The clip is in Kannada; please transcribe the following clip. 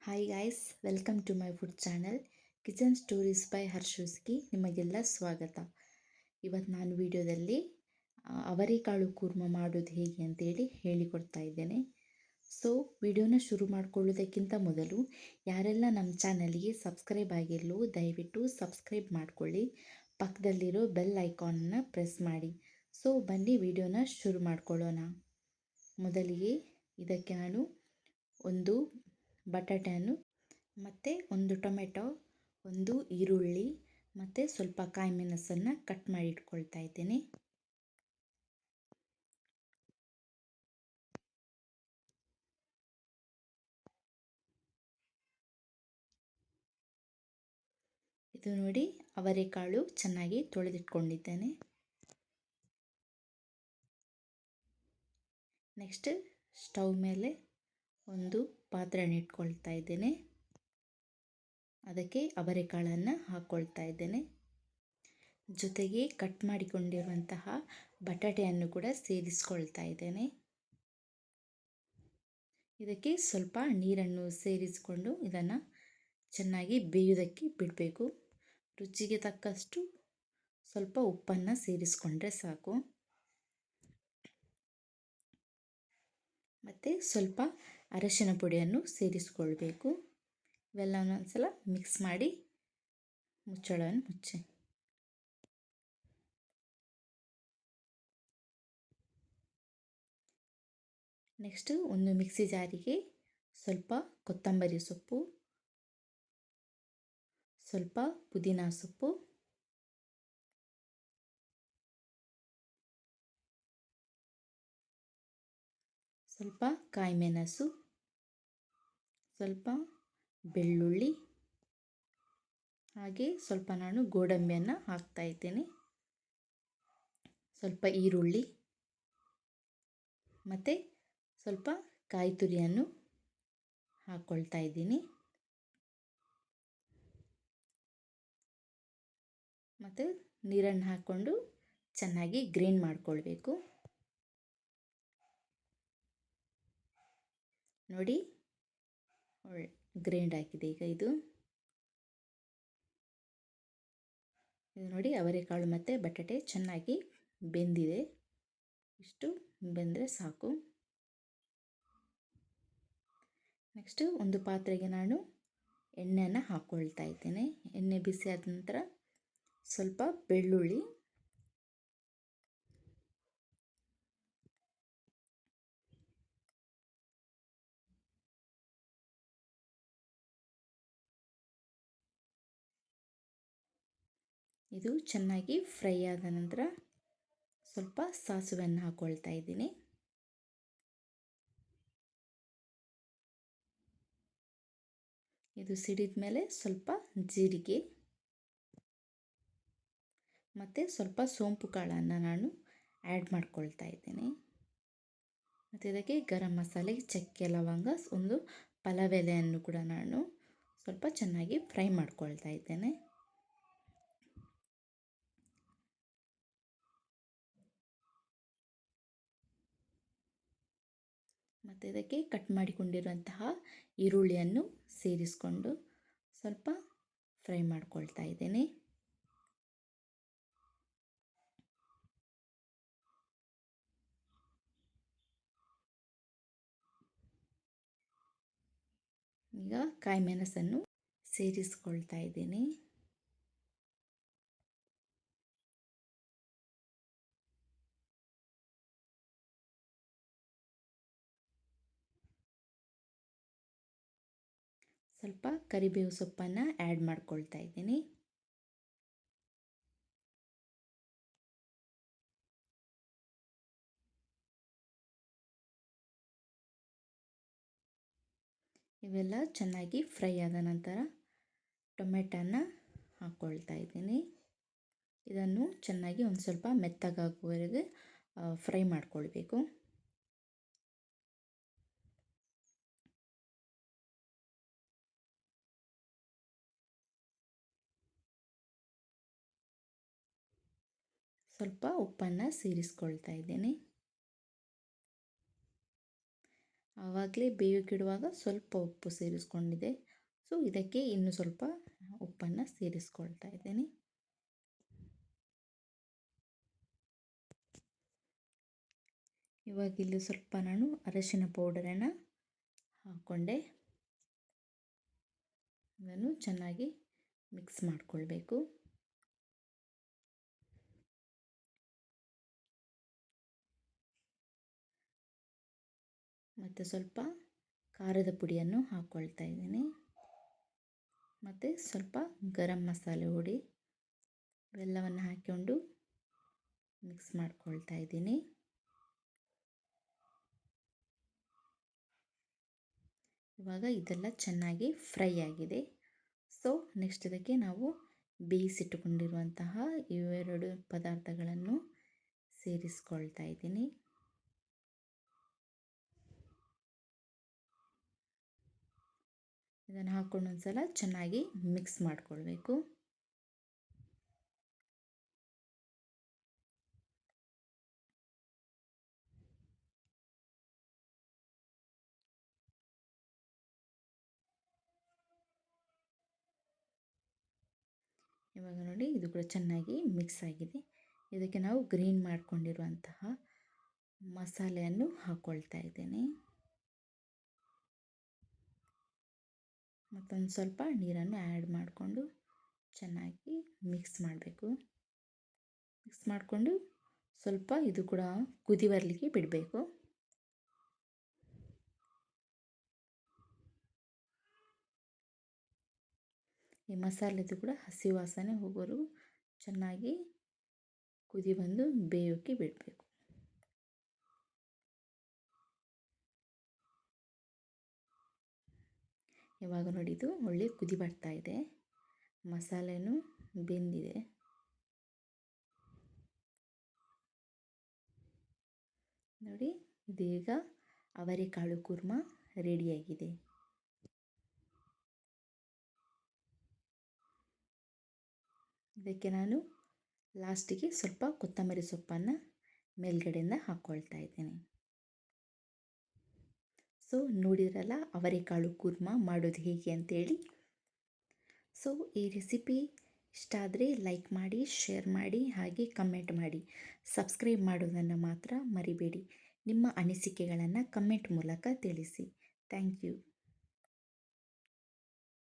Hi guys, welcome to my food channel kitchen stories by ಹರ್ಷೂಸ್ಗಿ. ನಿಮಗೆಲ್ಲ ಸ್ವಾಗತ. ಇವತ್ತು ನಾನು ವಿಡಿಯೋದಲ್ಲಿ ಅವರೆಕಾಳು ಕೂರ್ಮ ಮಾಡೋದು ಹೇಗೆ ಅಂತೇಳಿ ಹೇಳಿಕೊಡ್ತಾ ಇದ್ದೇನೆ. ಸೊ ವಿಡಿಯೋನ ಶುರು ಮಾಡಿಕೊಳ್ಳೋದಕ್ಕಿಂತ ಮೊದಲು ಯಾರೆಲ್ಲ ನಮ್ಮ ಚಾನಲ್ಗೆ ಸಬ್ಸ್ಕ್ರೈಬ್ ಆಗಿರಲು ದಯವಿಟ್ಟು ಸಬ್ಸ್ಕ್ರೈಬ್ ಮಾಡಿಕೊಳ್ಳಿ. ಪಕ್ಕದಲ್ಲಿರೋ ಬೆಲ್ ಐಕಾನನ್ನು ಪ್ರೆಸ್ ಮಾಡಿ. ಸೊ ಬನ್ನಿ ವಿಡಿಯೋನ ಶುರು ಮಾಡ್ಕೊಳ್ಳೋಣ. ಮೊದಲಿಗೆ ಇದಕ್ಕೆ ನಾನು ಒಂದು ಬಟಾಟೆಯನ್ನು ಮತ್ತು ಒಂದು ಟೊಮೆಟೊ, ಒಂದು ಈರುಳ್ಳಿ ಮತ್ತು ಸ್ವಲ್ಪ ಕಾಯಿ ಮೆಣಸನ್ನು ಕಟ್ ಮಾಡಿ ಇಟ್ಕೊಳ್ತಾ ಇದ್ದೇನೆ. ಇದು ನೋಡಿ, ಅವರೆಕಾಳು ಚೆನ್ನಾಗಿ ತೊಳೆದಿಟ್ಕೊಂಡಿದ್ದೇನೆ. ನೆಕ್ಸ್ಟ್ ಸ್ಟವ್ ಮೇಲೆ ಒಂದು ಪಾತ್ರೆಯನ್ನು ಇಟ್ಕೊಳ್ತಾ ಇದ್ದೇನೆ. ಅದಕ್ಕೆ ಅವರೆಕಾಳನ್ನು ಹಾಕ್ಕೊಳ್ತಾ ಇದ್ದೇನೆ. ಜೊತೆಗೆ ಕಟ್ ಮಾಡಿಕೊಂಡಿರುವಂತಹ ಬಟಾಟೆಯನ್ನು ಕೂಡ ಸೇರಿಸ್ಕೊಳ್ತಾ ಇದ್ದೇನೆ. ಇದಕ್ಕೆ ಸ್ವಲ್ಪ ನೀರನ್ನು ಸೇರಿಸಿಕೊಂಡು ಇದನ್ನು ಚೆನ್ನಾಗಿ ಬೇಯೋದಕ್ಕೆ ಬಿಡಬೇಕು. ರುಚಿಗೆ ತಕ್ಕಷ್ಟು ಸ್ವಲ್ಪ ಉಪ್ಪನ್ನು ಸೇರಿಸ್ಕೊಂಡ್ರೆ ಸಾಕು. ಮತ್ತು ಸ್ವಲ್ಪ ಅರಶಿನ ಪುಡಿಯನ್ನು ಸೇರಿಸ್ಕೊಳ್ಬೇಕು. ಇವೆಲ್ಲವನ್ನು ಒಂದ್ಸಲ ಮಿಕ್ಸ್ ಮಾಡಿ ಮುಚ್ಚಳವನ್ನು ಮುಚ್ಚಿ. ನೆಕ್ಸ್ಟು ಒಂದು ಮಿಕ್ಸಿ ಜಾರಿಗೆ ಸ್ವಲ್ಪ ಕೊತ್ತಂಬರಿ ಸೊಪ್ಪು, ಸ್ವಲ್ಪ ಪುದೀನ ಸೊಪ್ಪು, ಸ್ವಲ್ಪ ಕಾಯಿ ಮೆಣಸು, ಸ್ವಲ್ಪ ಬೆಳ್ಳುಳ್ಳಿ, ಹಾಗೆ ಸ್ವಲ್ಪ ನಾನು ಗೋಡಂಬಿಯನ್ನು ಹಾಕ್ತಾ ಇದ್ದೇನೆ, ಸ್ವಲ್ಪ ಈರುಳ್ಳಿ ಮತ್ತು ಸ್ವಲ್ಪ ಕಾಯಿ ತುರಿಯನ್ನು ಹಾಕ್ಕೊಳ್ತಾ ಇದ್ದೀನಿ. ಮತ್ತು ನೀರನ್ನು ಹಾಕ್ಕೊಂಡು ಚೆನ್ನಾಗಿ ಗ್ರೈಂಡ್ ಮಾಡಿಕೊಳ್ಬೇಕು. ನೋಡಿ, ಗ್ರೈಂಡ್ ಆಗಿದೆ ಈಗ ಇದು ನೋಡಿ, ಅವರೆಕಾಳು ಮತ್ತು ಬಟಾಟೆ ಚೆನ್ನಾಗಿ ಬೆಂದಿದೆ. ಇಷ್ಟು ಬೆಂದರೆ ಸಾಕು. ನೆಕ್ಸ್ಟು ಒಂದು ಪಾತ್ರೆಗೆ ನಾನು ಎಣ್ಣೆಯನ್ನು ಹಾಕ್ಕೊಳ್ತಾ ಇದ್ದೇನೆ. ಎಣ್ಣೆ ಬಿಸಿ ಆದ ನಂತರ ಸ್ವಲ್ಪ ಬೆಳ್ಳುಳ್ಳಿ, ಇದು ಚೆನ್ನಾಗಿ ಫ್ರೈ ಆದ ನಂತರ ಸ್ವಲ್ಪ ಸಾಸಿವೆಯನ್ನು ಹಾಕ್ಕೊಳ್ತಾ ಇದ್ದೀನಿ. ಇದು ಸಿಡಿದ ಮೇಲೆ ಸ್ವಲ್ಪ ಜೀರಿಗೆ ಮತ್ತು ಸ್ವಲ್ಪ ಸೋಂಪು ಕಾಳನ್ನು ನಾನು ಆ್ಯಡ್ ಮಾಡ್ಕೊಳ್ತಾ ಇದ್ದೇನೆ. ಮತ್ತು ಇದಕ್ಕೆ ಗರಂ ಮಸಾಲೆ, ಚಕ್ಕೆ, ಲವಂಗ, ಒಂದು ಪಲಾವ್ ಎಲೆಯನ್ನು ಕೂಡ ನಾನು ಸ್ವಲ್ಪ ಚೆನ್ನಾಗಿ ಫ್ರೈ ಮಾಡ್ಕೊಳ್ತಾ ಇದ್ದೇನೆ. ಮತ್ತು ಇದಕ್ಕೆ ಕಟ್ ಮಾಡಿಕೊಂಡಿರುವಂತಹ ಈರುಳ್ಳಿಯನ್ನು ಸೇರಿಸಿಕೊಂಡು ಸ್ವಲ್ಪ ಫ್ರೈ ಮಾಡ್ಕೊಳ್ತಾ ಇದ್ದೇನೆ. ಈಗ ಕಾಯಿ ಮೆಣಸನ್ನು ಸೇರಿಸ್ಕೊಳ್ತಾ ಇದ್ದೀನಿ. ಸ್ವಲ್ಪ ಕರಿಬೇವು ಸೊಪ್ಪನ್ನು ಆ್ಯಡ್ ಮಾಡ್ಕೊಳ್ತಾ ಇದ್ದೀನಿ. ಇವೆಲ್ಲ ಚೆನ್ನಾಗಿ ಫ್ರೈ ಆದ ನಂತರ ಟೊಮೆಟೊನ ಹಾಕ್ಕೊಳ್ತಾ ಇದ್ದೀನಿ. ಇದನ್ನು ಚೆನ್ನಾಗಿ ಒಂದು ಸ್ವಲ್ಪ ಮೆತ್ತಗಾಗುವವರೆಗೆ ಫ್ರೈ ಮಾಡ್ಕೊಳ್ಬೇಕು. ಸ್ವಲ್ಪ ಉಪ್ಪನ್ನು ಸೇರಿಸ್ಕೊಳ್ತಾ ಇದ್ದೀನಿ. ಆವಾಗಲೇ ಬೇಯೋಕ್ಕಿಡುವಾಗ ಸ್ವಲ್ಪ ಉಪ್ಪು ಸೇರಿಸ್ಕೊಂಡಿದ್ದೆ. ಸೊ ಇದಕ್ಕೆ ಇನ್ನೂ ಸ್ವಲ್ಪ ಉಪ್ಪನ್ನು ಸೇರಿಸ್ಕೊಳ್ತಾ ಇದ್ದೀನಿ. ಇವಾಗ ಇಲ್ಲಿ ಸ್ವಲ್ಪ ನಾನು ಅರಶಿನ ಪೌಡರನ್ನು ಹಾಕ್ಕೊಂಡೆ. ಇದನ್ನು ಚೆನ್ನಾಗಿ ಮಿಕ್ಸ್ ಮಾಡಿಕೊಳ್ಬೇಕು. ಮತ್ತು ಸ್ವಲ್ಪ ಖಾರದ ಪುಡಿಯನ್ನು ಹಾಕ್ಕೊಳ್ತಾ ಇದ್ದೀನಿ. ಮತ್ತು ಸ್ವಲ್ಪ ಗರಂ ಮಸಾಲೆ ಹುಡಿ ಇವೆಲ್ಲವನ್ನು ಹಾಕ್ಕೊಂಡು ಮಿಕ್ಸ್ ಮಾಡ್ಕೊಳ್ತಾ ಇದ್ದೀನಿ. ಇವಾಗ ಇದೆಲ್ಲ ಚೆನ್ನಾಗಿ ಫ್ರೈ ಆಗಿದೆ. ಸೊ ನೆಕ್ಸ್ಟ್ ಇದಕ್ಕೆ ನಾವು ಬೇಯಿಸಿಟ್ಟುಕೊಂಡಿರುವಂತಹ ಇವೆರಡು ಪದಾರ್ಥಗಳನ್ನು ಸೇರಿಸ್ಕೊಳ್ತಾ ಇದ್ದೀನಿ. ಇದನ್ನು ಹಾಕ್ಕೊಂಡು ಒಂದು ಸಲ ಚೆನ್ನಾಗಿ ಮಿಕ್ಸ್ ಮಾಡಿಕೊಳ್ಬೇಕು. ಇವಾಗ ನೋಡಿ ಇದು ಕೂಡ ಚೆನ್ನಾಗಿ ಮಿಕ್ಸ್ ಆಗಿದೆ. ಇದಕ್ಕೆ ನಾವು ಗ್ರೈಂಡ್ ಮಾಡಿಕೊಂಡಿರುವಂತಹ ಮಸಾಲೆಯನ್ನು ಹಾಕ್ಕೊಳ್ತಾ ಇದ್ದೇನೆ. ಮತ್ತೊಂದು ಸ್ವಲ್ಪ ನೀರನ್ನು ಆ್ಯಡ್ ಮಾಡಿಕೊಂಡು ಚೆನ್ನಾಗಿ ಮಿಕ್ಸ್ ಮಾಡಬೇಕು. ಮಿಕ್ಸ್ ಮಾಡಿಕೊಂಡು ಸ್ವಲ್ಪ ಇದು ಕೂಡ ಕುದಿ ಬರಲಿಕ್ಕೆ ಬಿಡಬೇಕು. ಈ ಮಸಾಲೆದು ಕೂಡ ಹಸಿ ವಾಸನೆ ಹೋಗೋರು ಚೆನ್ನಾಗಿ ಕುದಿ ಬಂದು ಬೇಯೋಕ್ಕೆ ಬಿಡಬೇಕು. ಇವಾಗ ನೋಡಿ ಇದು ಒಳ್ಳೆ ಕುದಿ ಬರ್ತಾ ಇದೆ. ಮಸಾಲೆನೂ ಬೆಂದಿದೆ. ನೋಡಿ ಇದೀಗ ಅವರೆಕಾಳು ಕುರ್ಮ ರೆಡಿಯಾಗಿದೆ. ಇದಕ್ಕೆ ನಾನು ಲಾಸ್ಟಿಗೆ ಸ್ವಲ್ಪ ಕೊತ್ತಂಬರಿ ಸೊಪ್ಪನ್ನು ಮೇಲ್ಗಡೆಯಿಂದ ಹಾಕ್ಕೊಳ್ತಾ ಇದ್ದೀನಿ. ಸೊ ನೋಡಿದ್ರಲ್ಲ ಅವರೆಕಾಳು ಕುರ್ಮ ಮಾಡೋದು ಹೇಗೆ ಅಂತೇಳಿ. ಸೊ ಈ ರೆಸಿಪಿ ಇಷ್ಟ ಆದರೆ ಲೈಕ್ ಮಾಡಿ, ಶೇರ್ ಮಾಡಿ, ಹಾಗೆ ಕಮೆಂಟ್ ಮಾಡಿ. ಸಬ್ಸ್ಕ್ರೈಬ್ ಮಾಡೋದನ್ನು ಮಾತ್ರ ಮರಿಬೇಡಿ. ನಿಮ್ಮ ಅನಿಸಿಕೆಗಳನ್ನು ಕಮೆಂಟ್ ಮೂಲಕ ತಿಳಿಸಿ. Thank you.